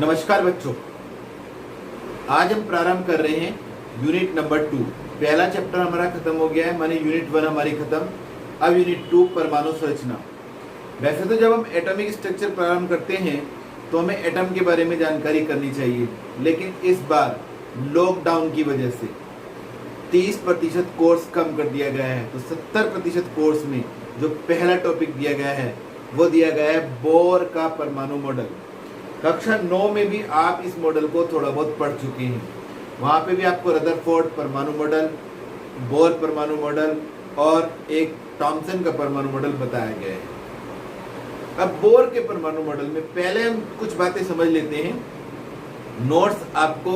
नमस्कार बच्चों, आज हम प्रारंभ कर रहे हैं यूनिट नंबर 2। पहला चैप्टर हमारा खत्म हो गया है, माने यूनिट 1 हमारी खत्म। अब यूनिट 2 परमाणु संरचना। वैसे तो जब हम एटॉमिक स्ट्रक्चर प्रारंभ करते हैं तो हमें एटम के बारे में जानकारी करनी चाहिए, लेकिन इस बार लॉकडाउन की वजह से 30% कोर्स कम कर दिया गया है। तो 70% कोर्स में जो पहला टॉपिक दिया गया है वो दिया गया है बोर का परमाणु मॉडल। कक्षा 9 में भी आप इस मॉडल को थोड़ा बहुत पढ़ चुके हैं। वहाँ पे भी आपको रदरफोर्ड परमाणु मॉडल, बोर परमाणु मॉडल और एक थॉमसन का परमाणु मॉडल बताया गया है। अब बोर के परमाणु मॉडल में पहले हम कुछ बातें समझ लेते हैं। नोट्स आपको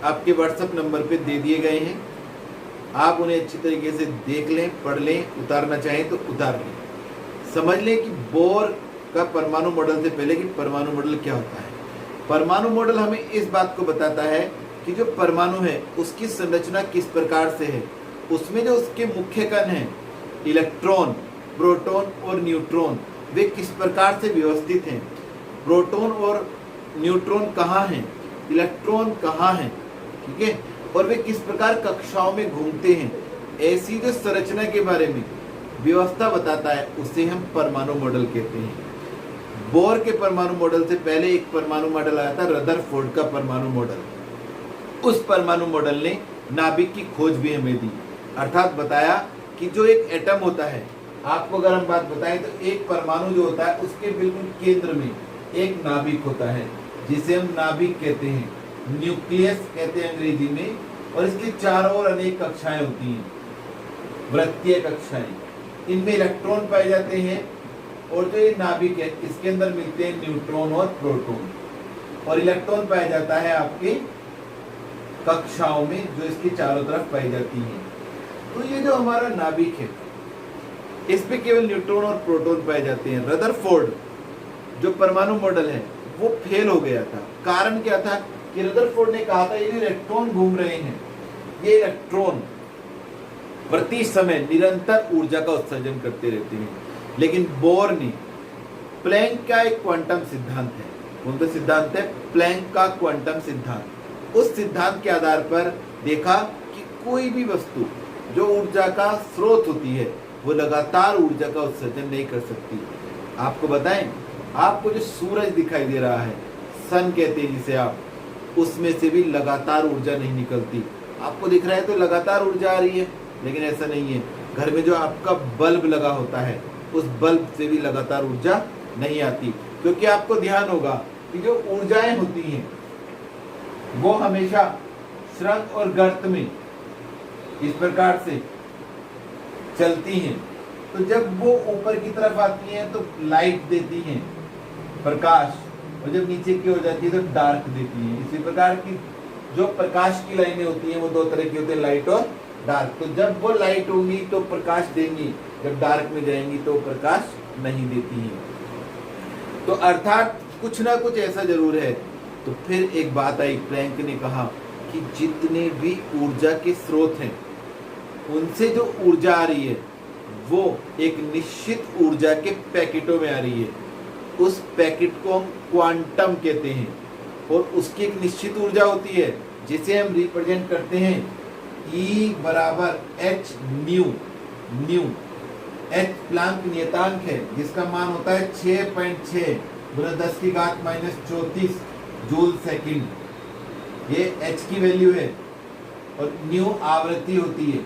आपके व्हाट्सएप नंबर पे दे दिए गए हैं, आप उन्हें अच्छी तरीके से देख लें, पढ़ लें, उतारना चाहें तो उतार लें। समझ लें कि बोर का परमाणु मॉडल से पहले कि परमाणु मॉडल क्या होता है। परमाणु मॉडल हमें इस बात को बताता है कि जो परमाणु है उसकी संरचना किस प्रकार से है, उसमें जो उसके मुख्य कण हैं इलेक्ट्रॉन, प्रोटॉन और न्यूट्रॉन, वे किस प्रकार से व्यवस्थित हैं। प्रोटॉन और न्यूट्रॉन कहाँ हैं, इलेक्ट्रॉन कहाँ हैं, ठीक है, और वे किस प्रकार कक्षाओं में घूमते हैं। ऐसी जो संरचना के बारे में व्यवस्था बताता है उसे हम परमाणु मॉडल कहते हैं। बोर के परमाणु मॉडल से पहले एक परमाणु मॉडल आया था, रदरफोर्ड का परमाणु मॉडल। उस परमाणु मॉडल ने नाभिक की खोज भी हमें दी, अर्थात बताया कि जो एक एटम होता है, आपको अगर हम बात बताएं तो एक परमाणु जो होता है उसके बिल्कुल केंद्र में एक नाभिक होता है जिसे हम नाभिक कहते हैं, न्यूक्लियस कहते हैं अंग्रेजी में, और इसके चारों ओर अनेक कक्षाएं होती हैं, वृत्तीय कक्षाएं। इनमें इलेक्ट्रॉन पाए जाते हैं और जो ये नाभिक है इसके अंदर मिलते हैं न्यूट्रॉन और प्रोटॉन, और इलेक्ट्रॉन पाया जाता है आपके कक्षाओं में जो इसके चारों तरफ पाई जाती है। तो ये जो हमारा नाभिक है इस पे केवल न्यूट्रॉन और प्रोटॉन पाए जाते हैं। रदरफोर्ड जो परमाणु मॉडल है वो फेल हो गया था। कारण क्या था कि रदरफोर्ड ने कहा था ये जो इलेक्ट्रॉन घूम रहे हैं, ये इलेक्ट्रॉन प्रति समय निरंतर ऊर्जा का उत्सर्जन करते रहते हैं। लेकिन बोर ने प्लैंक का एक क्वांटम सिद्धांत है, कौन सा सिद्धांत है, प्लैंक का क्वांटम सिद्धांत। उस सिद्धांत के आधार पर देखा कि कोई भी वस्तु जो ऊर्जा का स्रोत होती है वो लगातार ऊर्जा का उत्सर्जन नहीं कर सकती। आपको बताएं, आपको जो सूरज दिखाई दे रहा है, सन कहते हैं जिसे आप, उसमें से भी लगातार ऊर्जा नहीं निकलती। आपको दिख रहा है तो लगातार ऊर्जा आ रही है, लेकिन ऐसा नहीं है। घर में जो आपका बल्ब लगा होता है उस बल्ब से भी लगातार ऊर्जा नहीं आती, क्योंकि आपको ध्यान होगा कि जो ऊर्जाएं होती हैं वो हमेशा स्रंग और गर्त में इस प्रकार से चलती हैं। तो जब वो ऊपर की तरफ आती हैं तो लाइट देती हैं, प्रकाश, और जब नीचे की हो जाती है तो डार्क देती हैं। इसी प्रकार की जो प्रकाश की लाइनें होती हैं वो दो तरह की होती है, लाइट और डार्क। तो जब वो लाइट होंगी तो प्रकाश देंगी, जब डार्क में जाएंगी तो प्रकाश नहीं देती है। तो अर्थात कुछ ना कुछ ऐसा जरूर है। तो फिर एक बात आई, प्लैंक ने कहा कि जितने भी ऊर्जा के स्रोत हैं उनसे जो ऊर्जा आ रही है वो एक निश्चित ऊर्जा के पैकेटों में आ रही है। उस पैकेट को हम क्वांटम कहते हैं, और उसकी एक निश्चित ऊर्जा होती है जिसे हम रिप्रेजेंट करते हैं E बराबर h न्यू। h प्लैंक नियतांक है जिसका मान होता है 6.6 × 10⁻⁻34 जूल सेकंड। ये h की वैल्यू है और न्यू आवृत्ति होती है,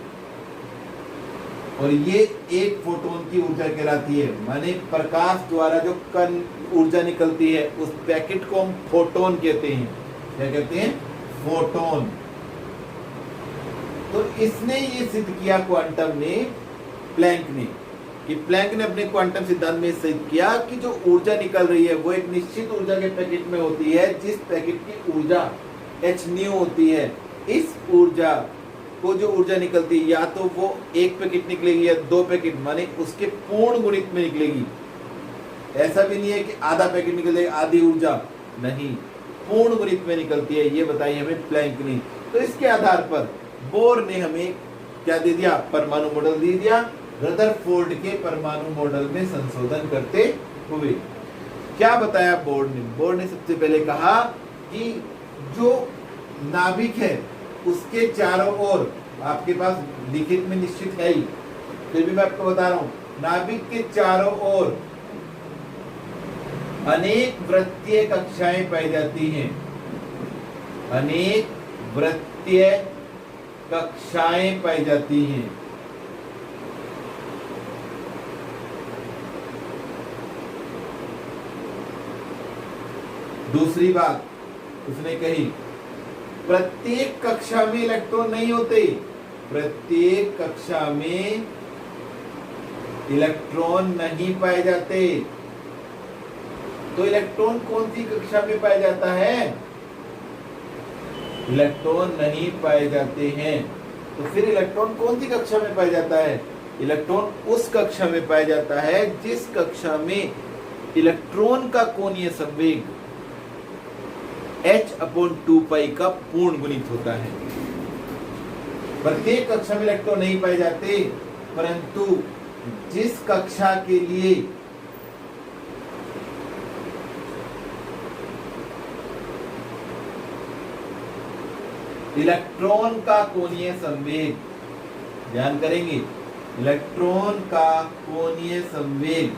और ये एक फोटोन की ऊर्जा कहलाती है। माने प्रकाश द्वारा जो कण ऊर्जा निकलती है उस पैकेट को हम फोटोन कहते हैं। क्या कहते हैं? फोटोन। तो इसने ये सिद्ध किया क्वांटम ने, प्लैंक ने, कि प्लैंक ने अपने क्वांटम सिद्धांत में सिद्ध किया कि जो ऊर्जा निकल रही है वो एक निश्चित ऊर्जा के पैकेट में होती है, जिस पैकेट की ऊर्जा h न्यू होती है। इस ऊर्जा को जो ऊर्जा निकलती है या तो वो एक पैकेट निकलेगी या दो पैकेट, माने उसके पूर्ण गुणित में निकलेगी। ऐसा भी नहीं है कि आधा पैकेट निकलेगा, आधी ऊर्जा नहीं, पूर्ण गुणित में निकलती है। ये बताई हमें प्लैंक ने। तो इसके आधार पर बोर ने हमें क्या दे दिया, परमाणु मॉडल दे दिया। रदरफोर्ड के परमाणु मॉडल में संशोधन करते हुए क्या बताया बोर्ड ने? बोर्ड ने सबसे पहले कहा कि जो नाभिक है उसके चारों ओर, आपके पास लिखित में निश्चित है ही, फिर भी मैं आपको बता रहा हूं, नाभिक के चारों ओर अनेक वृत्तीय कक्षाएं पाई जाती हैं। अनेक वृत्तीय कक्षाएं पाई जाती हैं। दूसरी बात उसने कही, प्रत्येक कक्षा में इलेक्ट्रॉन नहीं होते। प्रत्येक कक्षा में इलेक्ट्रॉन नहीं पाए जाते। तो इलेक्ट्रॉन कौन सी कक्षा में पाया जाता है? इलेक्ट्रॉन नहीं पाए जाते हैं। तो फिर इलेक्ट्रॉन कौन सी कक्षा में पाया जाता है? इलेक्ट्रॉन उस कक्षा में पाया जाता है जिस कक्षा में इलेक्ट्रॉन का कोणीय संवेग h/2π का पूर्ण गुणित होता है। प्रत्येक कक्षा में इलेक्ट्रॉन नहीं पाए जाते, परंतु जिस कक्षा के लिए इलेक्ट्रॉन का कोणीय संवेग, ध्यान करेंगे, इलेक्ट्रॉन का कोणीय संवेग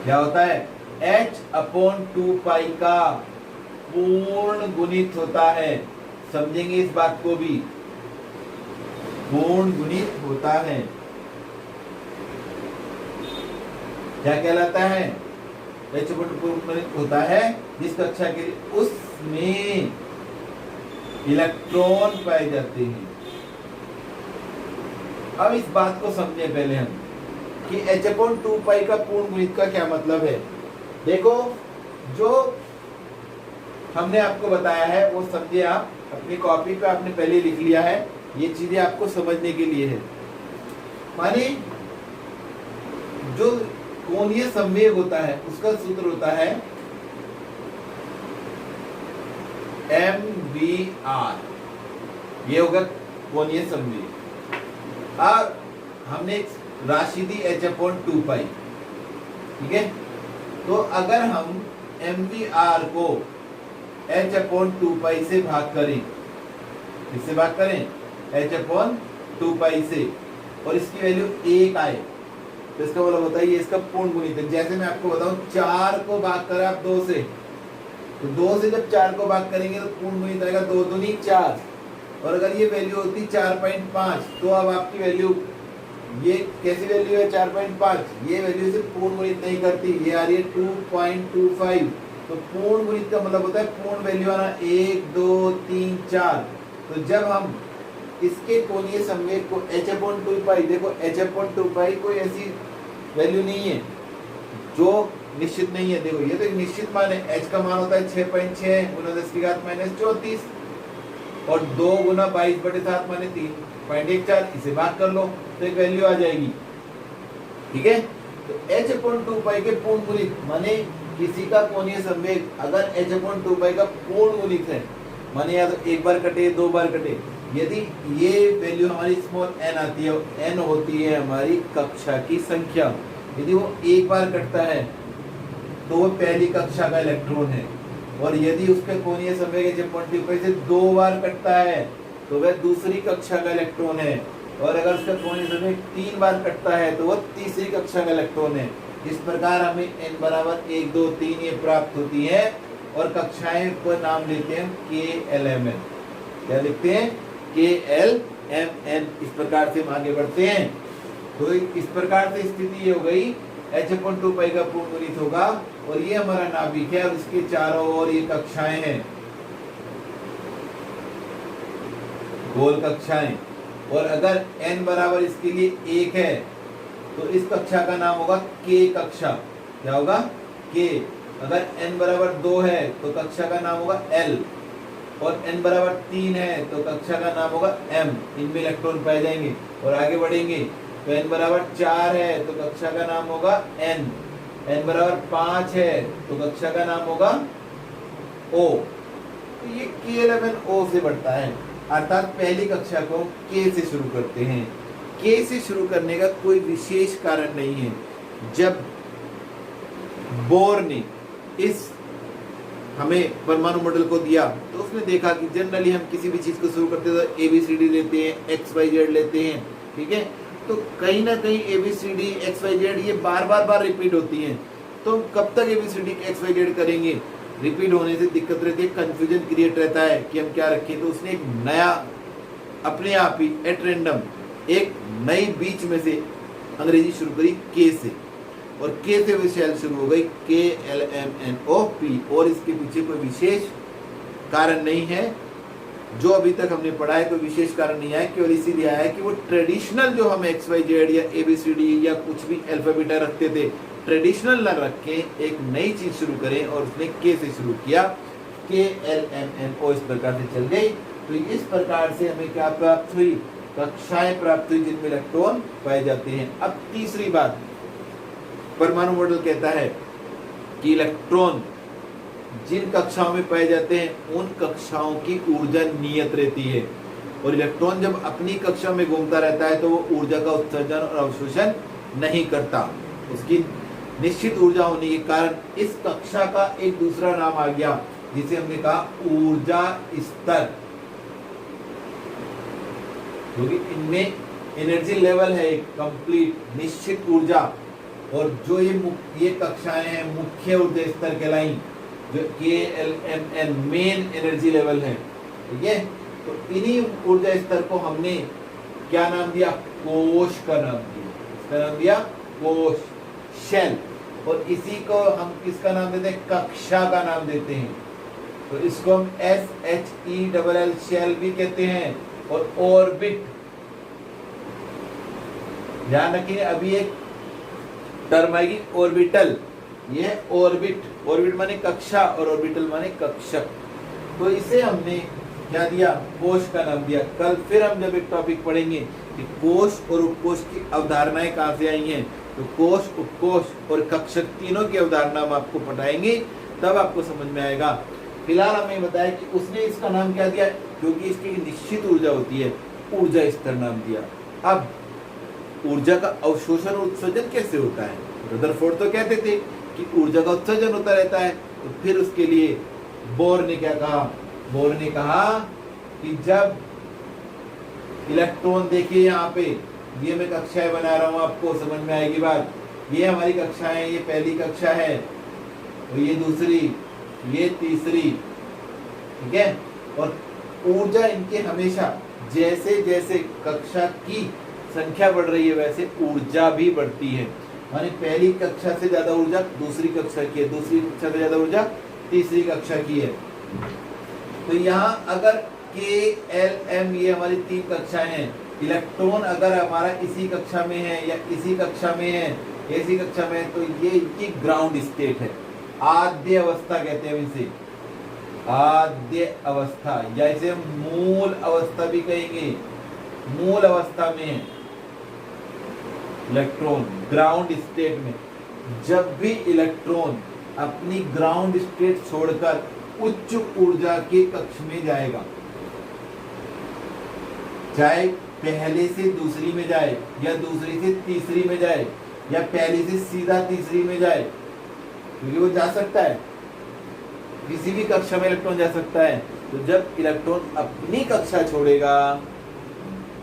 क्या होता है? h/2π का पूर्ण गुणित होता है। समझेंगे इस बात को भी, पूर्ण गुणित होता है। क्या कहलाता है? h/2 गुणित होता है जिस कक्षा के लिए उसमें इलेक्ट्रॉन पाए जाते हैं। अब इस बात को समझे पहले हम कि h/2π का पूर्ण गुणित का क्या मतलब है। देखो, जो हमने आपको बताया है वो समझे आप, अपनी कॉपी पे आपने पहले लिख लिया है, ये चीजें आपको समझने के लिए है। माने जो कोणीय संवेग होता है उसका सूत्र होता है mvr, ये होगा कोणीय संवेग। और हमने राशि दी h/2π, ठीक है। तो अगर हम mvr को h/2π से भाग करें, इससे भाग करें h/2π से, और इसकी वैल्यू 1 आए, तो इसका मतलब होता है ये इसका पूर्ण गुणित है। जैसे मैं आपको बताऊं, 4 को भाग करें आप 2 से, तो 2 से जब 4 को भाग करेंगे तो पूर्ण गुणित आएगा 2 दूनी 4। और अगर ये वैल्यू होती 4.5, तो अब आपकी वैल्यू, ये कैसी वैल्यू है 4.5, ये वैल्यू से पूर्ण गुणित नहीं करती, ये आ रही है 2.25। तो पूर्ण गुणित का मतलब होता है पूर्ण वैल्यू आना 1 2 3 4। तो जब हम इसके कोणीय संवेग को h/2π, देखो h/2π कोई ऐसी वैल्यू नहीं है जो निश्चित नहीं है। देखो ये तो एक निश्चित मान है, h का मान होता है 6.6 गुना 10⁻⁻34, और 2 गुना 22/7 माने 3.14, इसे भाग कर लो तो एक वैल्यू आ जाएगी, ठीक है। तो h/2π के पूर्ण गुणित माने किसी का कोणीय संवेग अगर h/2π का पूर्ण गुणित है, माने या तो एक बार कटे 2 बार कटे, यदि ये वैल्यू हमारी स्मॉल n आती है, n होती है हमारी कक्षा की संख्या, यदि वो एक बार कटता है तो वो पहली कक्षा का इलेक्ट्रॉन है, और यदि उसके कोणीय संवेग h/2π से 2 बार कटता है तो वह दूसरी कक्षा का इलेक्ट्रॉन है, और अगर उसका कोणीय संवेग 3 बार कटता है तो वह तीसरी कक्षा का इलेक्ट्रॉन है। इस प्रकार हमें n बराबर 1 2 3 ये प्राप्त होती है, और कक्षाएं को नाम लेते हैं KLMN। क्या लिखते हैं? KLMN। इस प्रकार से हम आगे बढ़ते हैं। तो इस प्रकार से स्थिति ये हो गई, h/2π का पूर्ण गुणित होगा, और ये हमारा नाभिक है, और इसके चारों ओर ये कक्षाएं हैं, गोल कक्षाएं। और अगर n बराबर इसके लिए 1 है तो इस कक्षा का नाम होगा K कक्षा। क्या होगा? K। अगर n बराबर 2 है तो कक्षा का नाम होगा L, और n बराबर 3 है तो कक्षा का नाम होगा M। इनमें इलेक्ट्रॉन पाए जाएंगे, और आगे बढ़ेंगे तो n बराबर 4 है तो कक्षा का नाम होगा N, n बराबर 5 है तो कक्षा का नाम होगा O। तो ये KLMN O से बढ़ता है, अर्थात पहली कक्षा को K से शुरू करते हैं। K से शुरू करने का कोई विशेष कारण नहीं है। जब बोर ने इस हमें परमाणु मॉडल को दिया तो उसने देखा कि जनरली हम किसी भी चीज को शुरू करते हैं तो ABCD लेते हैं, XYZ लेते हैं, ठीक है। तो कहीं ना कहीं ABCD XYZ ये बार रिपीट होती हैं, तो कब तक ABCD XYZ करेंगे? रिपीट होने से दिक्कत रहती है, कंफ्यूजन क्रिएट रहता है कि हम क्या रखें। तो उसने एक नया अपने आप ही एट रैंडम एक नई बीच में से अंग्रेजी शुरू करी के से, और के से विशेष शुरू हो गई KLMNOP, और इसके पीछे कोई विशेष कारण नहीं है जो अभी तक हमने पढ़ा है, कोई विशेष कारण नहीं आया, केवल इसीलिए आया कि वो ट्रेडिशनल जो हम XYZ या ABCD या कुछ भी अल्फा बीटा रखते थे, ट्रेडिशनल न रख के एक नई चीज शुरू करें, और उसने के से शुरू किया, KLMNO इस प्रकार से चल गई। तो इस प्रकार से हमें क्या प्राप्त हुई? कक्षाएं प्राप्त हुई जिनमें इलेक्ट्रॉन पाए जाते हैं। अब तीसरी बात, परमाणु मॉडल कहता है कि इलेक्ट्रॉन जिन कक्षाओं में पाए जाते हैं उन कक्षाओं की ऊर्जा नियत रहती है, और इलेक्ट्रॉन जब अपनी कक्षा में घूमता रहता है तो वो ऊर्जा का उत्सर्जन और अवशोषण नहीं करता। उसकी निश्चित ऊर्जा होने के कारण इस कक्षा का एक दूसरा नाम आ गया जिसे हमने कहा ऊर्जा स्तर, क्योंकि इनमें एनर्जी लेवल है एक कंप्लीट निश्चित ऊर्जा, और जो ये कक्षाएं हैं मुख्य ऊर्जा स्तर कहलाई, जो KLMN मेन एनर्जी लेवल है, ठीक है। तो इन्हीं ऊर्जा स्तर को हमने क्या नाम दिया? कोश का नाम दिया। इसका नाम दिया कोश, शेल, और इसी को हम किसका नाम देते हैं? कक्षा का नाम देते हैं। तो इसको हम SHELL शेल भी कहते हैं, और ऑर्बिट, ध्यान रखिए अभी एक टर्म आएगी ऑर्बिटल, ये ऑर्बिट, ऑर्बिट माने कक्षा और ऑर्बिटल माने कक्षक। तो इसे हमने क्या दिया? कोश का नाम दिया। कल फिर हम जब एक टॉपिक पढ़ेंगे कि कोश और उपकोश की अवधारणाएं कहां से आई हैं, तो कोश, उपकोश और कक्षक तीनों की अवधारणा हम आपको पढ़ाएंगे, तब आपको समझ में आएगा। फिलहाल हमें बताया कि उसने इसका नाम क्या दिया, क्योंकि इसकी निश्चित ऊर्जा होती है, ऊर्जा स्तर नाम दिया। अब ऊर्जा का अवशोषण और उत्सर्जन कैसे होता है? रदरफोर्ड तो कहते थे कि ऊर्जा का उत्सर्जन होता रहता है, तो फिर उसके लिए बोर ने क्या कहा? बोर ने कहा कि जब इलेक्ट्रॉन, देखिए यहाँ पे ये मैं कक्षाएं बना रहा हूं, आपको समझ में आएगी बात। ये हमारी कक्षाएं, ये पहली कक्षा है, और ये दूसरी, ये तीसरी, ठीक है। और ऊर्जा इनके हमेशा जैसे जैसे कक्षा की संख्या बढ़ रही है वैसे ऊर्जा भी बढ़ती है, माने पहली कक्षा से ज्यादा ऊर्जा दूसरी कक्षा की है, दूसरी कक्षा से ज्यादा ऊर्जा तीसरी कक्षा की है। तो यहाँ अगर KLM ये हमारी 3 कक्षाएं हैं, इलेक्ट्रॉन अगर हमारा इसी कक्षा में है या इसी कक्षा में है, ऐसी कक्षा में है, तो ये ग्राउंड स्टेट है, आद्य अवस्था कहते हैं इसे, आद्य अवस्था, या इसे हम मूल अवस्था भी कहेंगे। मूल अवस्था में है इलेक्ट्रॉन, ग्राउंड स्टेट में। जब भी इलेक्ट्रॉन अपनी ग्राउंड स्टेट छोड़कर उच्च ऊर्जा के कक्ष में जाएगा, चाहे पहले से दूसरी में जाए या दूसरी से तीसरी में जाए या पहले से सीधा तीसरी में जाए, क्योंकि वो जा सकता है, किसी भी कक्षा में इलेक्ट्रॉन जा सकता है। तो जब इलेक्ट्रॉन अपनी कक्षा छोड़ेगा,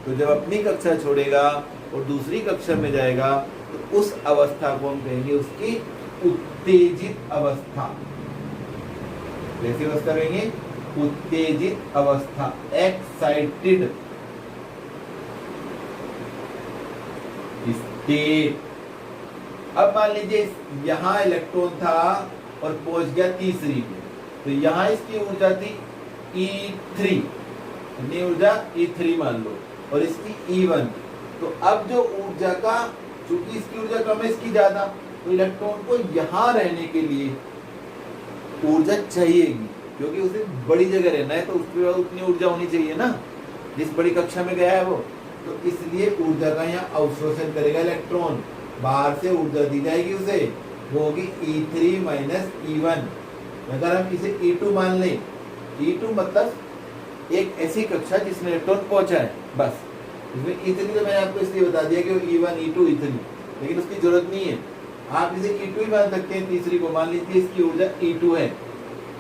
तो जब अपनी कक्षा छोड़ेगा और दूसरी कक्षा में जाएगा, तो उस अवस्था को हम कहेंगे उसकी उत्तेजित अवस्था। कैसी अवस्था कहेंगे? उत्तेजित अवस्था, एक्साइटेड स्टेट। अब मान लीजिए यहाँ इलेक्ट्रॉन था और पहुंच गया तीसरी में, तो यहाँ इसकी ऊर्जा थी E3, कितनी ऊर्जा? E3 मान लो, और इसकी E1। तो अब जो ऊर्जा का, चूंकि इसकी ऊर्जा कम है, इसकी ज्यादा, तो इलेक्ट्रॉन को यहाँ रहने के लिए ऊर्जा चाहिएगी, क्योंकि उसे बड़ी जगह रहना है, तो उसके बाद उतनी ऊर्जा होनी चाहिए ना, जिस बड़ी कक्षा में गया है वो। तो इसलिए ऊर्जा का यहाँ अवशोषण करेगा इलेक्ट्रॉन, बाहर से ऊर्जा दी जाएगी उसे, वो होगी E3 माइनस E1। अगर हम इसे E2 मान लें, E2 मतलब एक ऐसी कक्षा जिसमें इलेक्ट्रॉन पहुंचा है, बस। इसमें E3 तो मैंने आपको इसलिए बता दिया कि E1, E2, E3, लेकिन उसकी जरूरत नहीं है, आप इसे E2 ही मान सकते हैं, तीसरी को मान लीजिए इसकी ऊर्जा E2 है,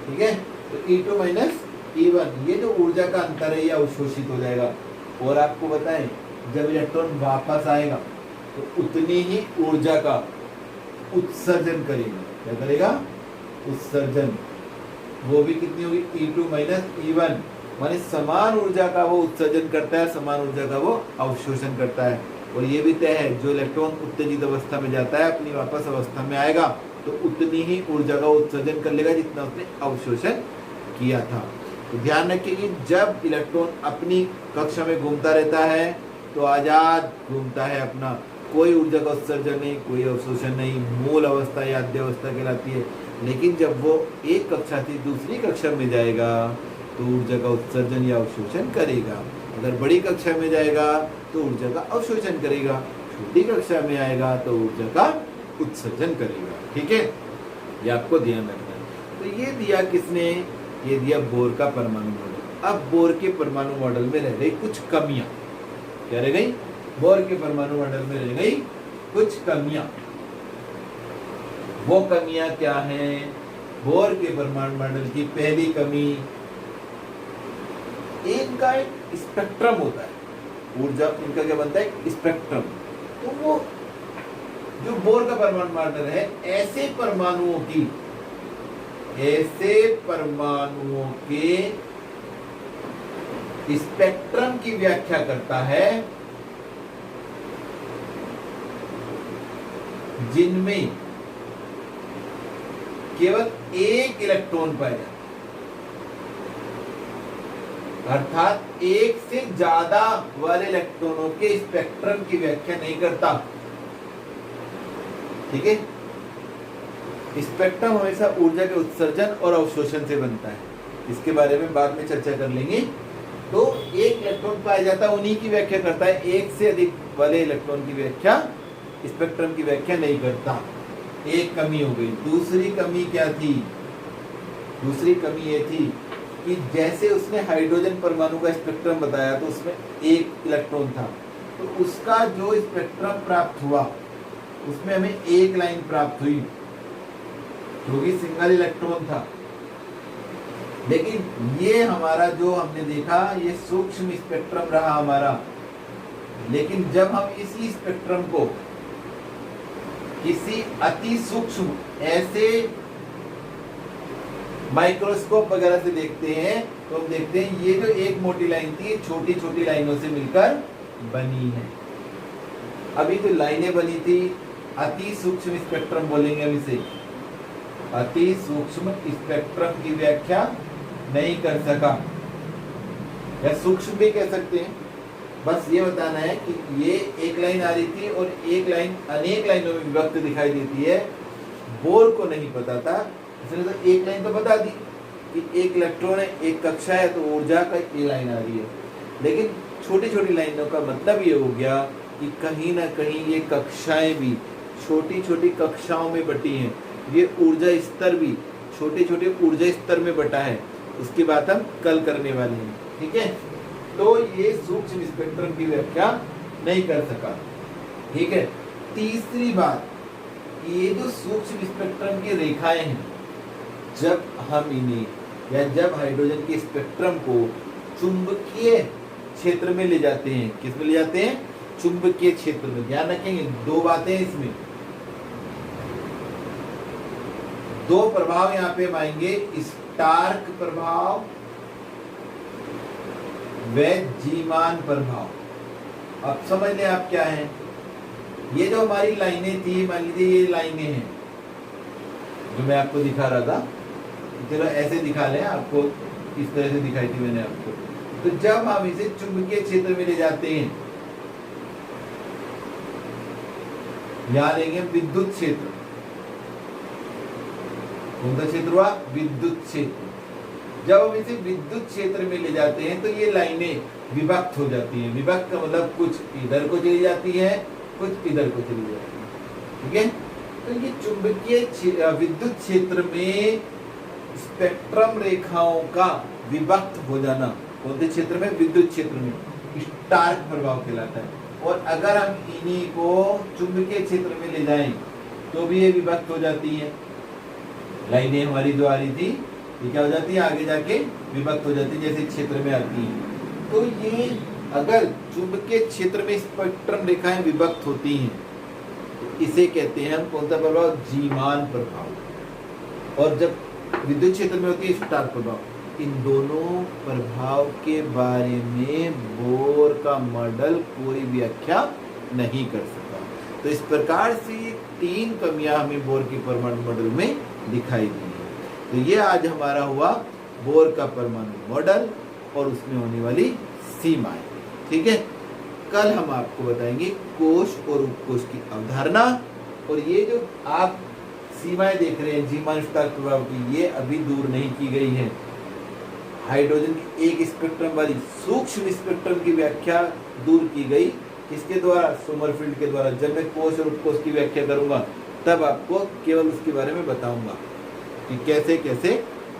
ठीक है। तो E2 माइनस E1, ये जो ऊर्जा का अंतर है ये अवशोषित हो जाएगा। और आपको बताएं जब इलेक्ट्रॉन वापस आएगा तो उतनी ही ऊर्जा का उत्सर्जन करेगा। क्या करेगा? उत्सर्जन। वो भी कितनी होगी? E2 माइनस E1, माने समान ऊर्जा का वो उत्सर्जन करता है, समान ऊर्जा का वो अवशोषण करता है। और ये भी तय है जो इलेक्ट्रॉन उत्तेजित अवस्था में जाता है अपनी वापस अवस्था में आएगा तो उतनी ही ऊर्जा का उत्सर्जन कर लेगा जितना उसने अवशोषण किया था। तो ध्यान रखिए कि जब इलेक्ट्रॉन अपनी कक्षा में घूमता रहता है तो आजाद घूमता है अपना, कोई ऊर्जा का उत्सर्जन नहीं, कोई अवशोषण नहीं, मूल अवस्था या अध्यावस्था कहलाती है। लेकिन जब वो एक कक्षा से दूसरी कक्षा में जाएगा तो ऊर्जा का उत्सर्जन या अवशोषण करेगा। अगर बड़ी कक्षा में जाएगा तो ऊर्जा का अवशोषण करेगा, छोटी कक्षा में आएगा तो ऊर्जा का उत्सर्जन करेगा। ठीक है, ये आपको ध्यान रखना है। तो ये दिया किसने? ये दिया बोर का परमाणु मॉडल। अब बोर के परमाणु मॉडल में रह गई कुछ कमियां। क्या रह गई? बोर के परमाणु मॉडल में रह गई कुछ कमियां। वो कमियां क्या हैं? बोर के परमाणु मॉडल की पहली कमी, इनका एक स्पेक्ट्रम होता है, ऊर्जा इनका क्या बनता है? स्पेक्ट्रम। तो वो जो बोर का परमाणु मॉडल है ऐसे परमाणुओं के स्पेक्ट्रम की व्याख्या करता है जिनमें केवल एक इलेक्ट्रॉन पाया जाता है, अर्थात एक से ज्यादा वाले इलेक्ट्रॉनों के स्पेक्ट्रम की व्याख्या नहीं करता। ठीक है, स्पेक्ट्रम हमेशा ऊर्जा के उत्सर्जन और अवशोषण से बनता है, इसके बारे में बाद में चर्चा कर लेंगे। तो एक इलेक्ट्रॉन पाया जाता है उन्हीं की व्याख्या करता है, एक से अधिक वाले इलेक्ट्रॉन की व्याख्या, स्पेक्ट्रम की व्याख्या नहीं करता। एक कमी हो गई। दूसरी कमी क्या थी? दूसरी कमी ये थी कि जैसे उसने हाइड्रोजन परमाणु का स्पेक्ट्रम बताया तो उसमें एक इलेक्ट्रॉन था, तो उसका जो स्पेक्ट्रम प्राप्त हुआ उसमें हमें एक लाइन प्राप्त हुई जो कि सिंगल इलेक्ट्रॉन था। लेकिन ये हमारा जो हमने देखा ये सूक्ष्म स्पेक्ट्रम रहा हमारा। लेकिन जब हम इसी स्पेक्ट्रम को किसी अति सूक्ष्म ऐसे माइक्रोस्कोप वगैरह से देखते हैं तो हम देखते हैं ये जो एक मोटी लाइन थी छोटी छोटी लाइनों से मिलकर बनी है। अभी तो लाइनें बनी थी, अति सूक्ष्म स्पेक्ट्रम बोलेंगे हम इसे। अति सूक्ष्म स्पेक्ट्रम की व्याख्या नहीं कर सका, या सूक्ष्म भी कह सकते हैं। बस ये बताना है कि ये एक लाइन आ रही थी और एक लाइन अनेक लाइनों में विभक्त दिखाई देती है। बोर को नहीं पता था, इसने तो एक लाइन तो बता दी कि एक इलेक्ट्रॉन है, एक कक्षा है, तो ऊर्जा का एक लाइन आ रही है। लेकिन छोटी छोटी लाइनों का मतलब ये हो गया कि कहीं ना कहीं ये कक्षाएं भी छोटी छोटी कक्षाओं में बटी हैं। ये ऊर्जा स्तर भी छोटे छोटे ऊर्जा स्तर में बटा है, उसकी बात हम कल करने वाले हैं। ठीक है, तो ये सूक्ष्म स्पेक्ट्रम की व्याख्या नहीं कर सका। ठीक है, तीसरी बात, ये जो सूक्ष्म स्पेक्ट्रम की रेखाएं हैं, जब हम इन्हें या जब हाइड्रोजन के स्पेक्ट्रम को चुंबकीय क्षेत्र में ले जाते हैं, किस में ले जाते हैं? चुंबकीय क्षेत्र में। ध्यान रखेंगे दो बातें इसमें, दो प्रभाव यहाँ पे आएंगे, स्टार्क प्रभाव व जीमान प्रभाव। अब समझ लें आप क्या है। ये जो हमारी लाइनें थी, मान लीजिए ये लाइनें हैं जो मैं आपको दिखा रहा था, चलो ऐसे दिखा लें, आपको इस तरह से दिखाई थी मैंने आपको। तो जब हम इसे चुंबकीय क्षेत्र में ले जाते हैं, यहां लेंगे विद्युत क्षेत्र। कौन सा क्षेत्र हुआ? विद्युत क्षेत्र। जब हम इसे विद्युत क्षेत्र में ले जाते हैं तो ये लाइनें विभक्त हो जाती हैं। विभक्त का मतलब कुछ इधर को चली जाती है, कुछ इधर को चली जाती है। ठीक है, तो ये चुंबकीय विद्युत क्षेत्र में स्पेक्ट्रम रेखाओं का विभक्त हो जाना, कौन से क्षेत्र में? विद्युत क्षेत्र में, स्टार्क प्रभाव कहलाता है। और अगर हम इन्हीं को चुंबकीय क्षेत्र में ले जाएं तो भी ये विभक्त हो जाती है। लाइनें हमारी जो आ रही थी ये क्या हो जाती है, आगे जाके विभक्त हो जाती है, जैसे क्षेत्र में आती है। तो ये अगर चुंबकीय क्षेत्र में स्पेक्ट्रम रेखाएं विभक्त होती हैं तो इसे कहते हैं हम कौन सा प्रभाव, जीमान प्रभाव। और जब विद्युत क्षेत्र में होती है स्टार प्रभाव। इन दोनों प्रभाव के बारे में बोर का मॉडल कोई व्याख्या नहीं कर सका। तो इस प्रकार से 3 कमियां हमें बोर के परमाणु मॉडल में दिखाई दी है। तो ये आज हमारा हुआ बोर का परमाणु मॉडल और उसमें होने वाली सीमाएं। ठीक है, कल हम आपको बताएंगे कोश और उपकोश की अवधारणा। और ये जो आप सीमाएं देख रहे हैं जीमान स्टार प्रभाव की, ये अभी दूर नहीं की गई है। हाइड्रोजन की एक स्पेक्ट्रम वाली सूक्ष्म स्पेक्ट्रम की व्याख्या दूर की गई, किसके द्वारा, सोमरफील्ड के द्वारा। जब मैं कोश और उपकोश की व्याख्या करूंगा तब आपको केवल उसके बारे में बताऊंगा कि कैसे कैसे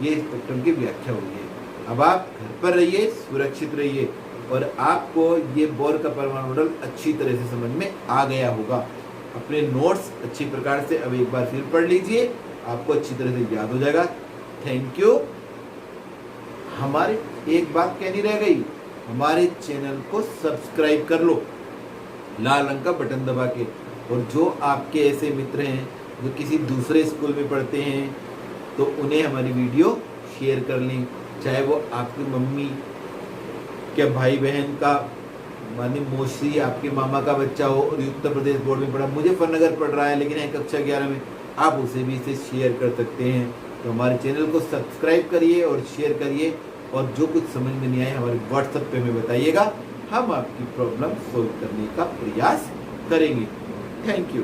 ये स्पेक्ट्रम की व्याख्या हुई है। अब आप घर पर रहिए, सुरक्षित रहिए और आपको ये बोर का परमाणु मॉडल अच्छी तरह से समझ में आ गया होगा। अपने नोट्स अच्छी प्रकार से अब एक बार फिर पढ़ लीजिए, आपको अच्छी तरह से याद हो जाएगा। Thank you. हमारे एक बात कहनी रह गई, हमारे चैनल को सब्सक्राइब कर लो लाल रंग का बटन दबा के। और जो आपके ऐसे मित्र हैं जो किसी दूसरे स्कूल में पढ़ते हैं तो उन्हें हमारी वीडियो शेयर कर लें, चाहे वो आपकी मम्मी के भाई बहन का, मानी मौसी, आपके मामा का बच्चा हो और उत्तर प्रदेश बोर्ड में पढ़ा, मुजफ्फरनगर पढ़ रहा है लेकिन है कक्षा 11 में, आप उसे भी इसे शेयर कर सकते हैं। तो हमारे चैनल को सब्सक्राइब करिए और शेयर करिए और जो कुछ समझ में नहीं आए हमारे व्हाट्सएप पे हमें बताइएगा, हम आपकी प्रॉब्लम सोल्व करने का प्रयास करेंगे। Thank you.